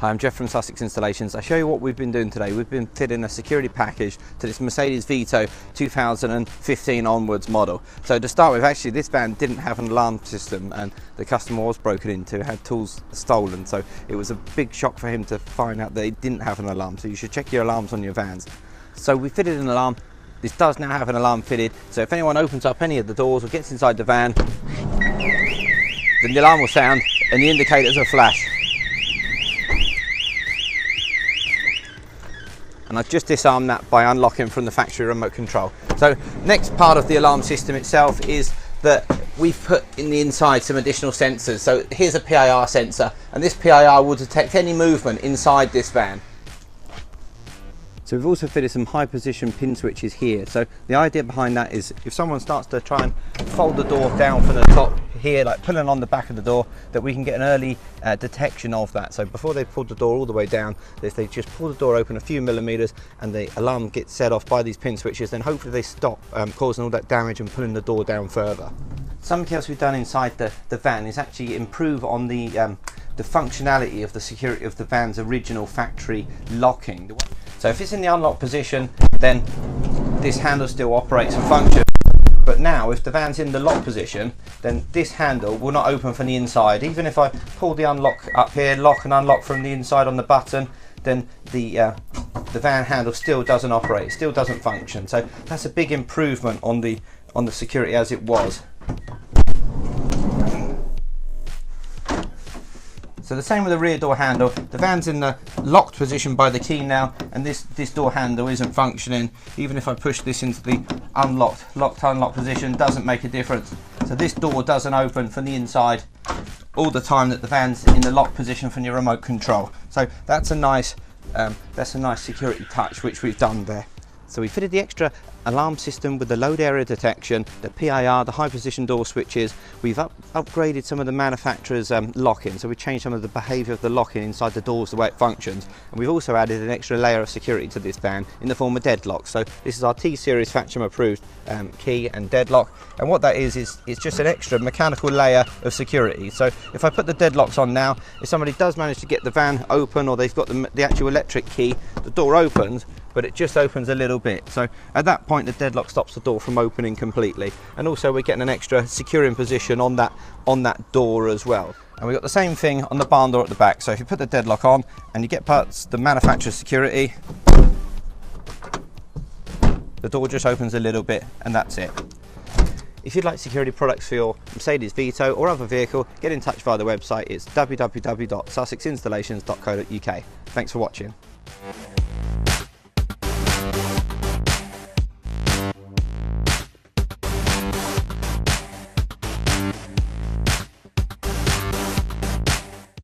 Hi, I'm Jeff from Sussex Installations. I'll show you what we've been doing today. We've been fitting a security package to this Mercedes Vito 2015 onwards model. So to start with, actually this van didn't have an alarm system and the customer was broken into, had tools stolen. So it was a big shock for him to find out that it didn't have an alarm. So you should check your alarms on your vans. So we fitted an alarm. This does now have an alarm fitted. So if anyone opens up any of the doors or gets inside the van, then the alarm will sound and the indicators will flash. And I've just disarmed that by unlocking from the factory remote control. So next part of the alarm system itself is that we've put in the inside some additional sensors. So here's a PIR sensor, and this PIR will detect any movement inside this van. So we've also fitted some high position pin switches here. So the idea behind that is if someone starts to try and fold the door down from the top here, like pulling on the back of the door, that we can get an early detection of that. So before they pull the door all the way down, if they just pull the door open a few millimeters and the alarm gets set off by these pin switches, then hopefully they stop causing all that damage and pulling the door down further. Something else we've done inside the van is actually improve on the functionality of the security of the van's original factory locking. So if it's in the unlocked position, then this handle still operates and functions. But now, if the van's in the lock position, then this handle will not open from the inside. Even if I pull the unlock up here, lock and unlock from the inside on the button, then the van handle still doesn't operate, still doesn't function. So that's a big improvement on the security as it was. So the same with the rear door handle. The van's in the locked position by the key now, and this door handle isn't functioning. Even if I push this into the locked position, doesn't make a difference. So this door doesn't open from the inside all the time that the van's in the locked position from your remote control. So that's a nice security touch which we've done there. So we fitted the extra alarm system with the load area detection, the PIR, the high position door switches. We've upgraded some of the manufacturer's lock-in, so we changed some of the behaviour of the lock-in inside the doors, the way it functions. And we've also added an extra layer of security to this van in the form of Deadlocks. So this is our T-Series factory approved key and deadlock. And what that is it's just an extra mechanical layer of security. So if I put the deadlocks on now, if somebody does manage to get the van open or they've got the actual electric key, the door opens, but it just opens a little bit. So at that point the deadlock stops the door from opening completely, and also we're getting an extra securing position on that door as well. And we've got the same thing on the barn door at the back. So if you put the deadlock on and you get past the manufacturer's security, the door just opens a little bit and that's it. If you'd like security products for your Mercedes Vito or other vehicle, get in touch via the website. It's www.sussexinstallations.co.uk. Thanks for watching.